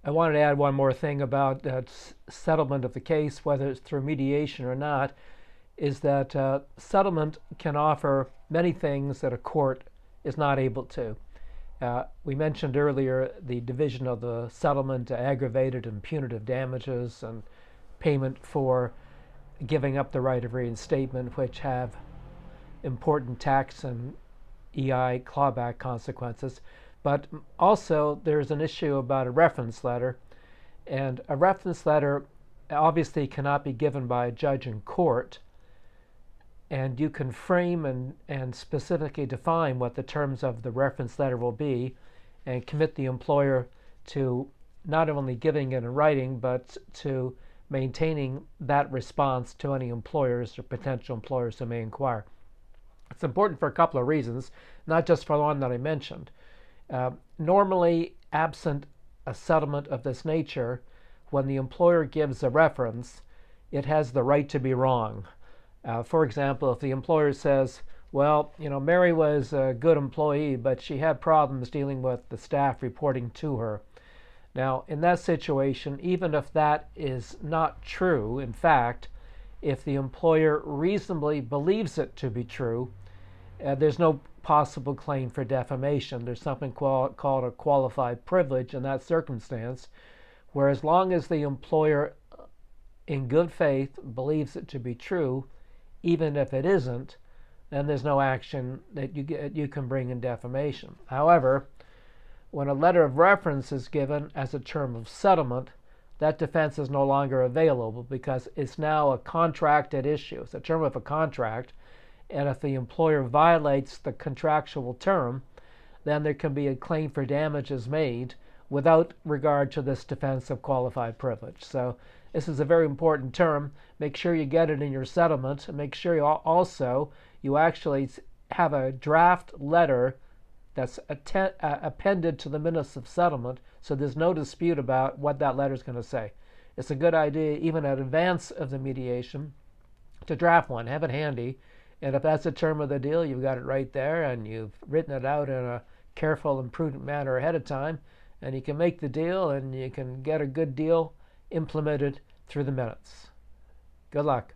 I wanted to add one more thing about that settlement of the case, whether it's through mediation or not, is that settlement can offer many things that a court is not able to. We mentioned earlier the division of the settlement to aggravated and punitive damages and payment for giving up the right of reinstatement, which have important tax and EI clawback consequences. But also, there's an issue about a reference letter. And a reference letter obviously cannot be given by a judge in court. And you can frame and specifically define what the terms of the reference letter will be and commit the employer to not only giving it in writing, but to maintaining that response to any employers or potential employers who may inquire. It's important for a couple of reasons, not just for the one that I mentioned. Normally, absent a settlement of this nature, when the employer gives a reference, it has the right to be wrong. For example, if the employer says, well, Mary was a good employee, but she had problems dealing with the staff reporting to her. Now, in that situation, even if that is not true, in fact, if the employer reasonably believes it to be true, there's no possible claim for defamation. There's something called a qualified privilege in that circumstance, where as long as the employer, in good faith, believes it to be true, even if it isn't, then there's no action that you can bring in defamation. However, when a letter of reference is given as a term of settlement, that defense is no longer available because it's now a contracted issue. It's a term of a contract, and if the employer violates the contractual term, then there can be a claim for damages made without regard to this defense of qualified privilege. So this is a very important term. Make sure you get it in your settlement, and make sure you actually have a draft letter that's appended to the minutes of settlement, so there's no dispute about what that letter is going to say. It's a good idea, even in advance of the mediation, to draft one, have it handy, and if that's a term of the deal, you've got it right there, and you've written it out in a careful and prudent manner ahead of time, and you can make the deal, and you can get a good deal implemented through the minutes. Good luck.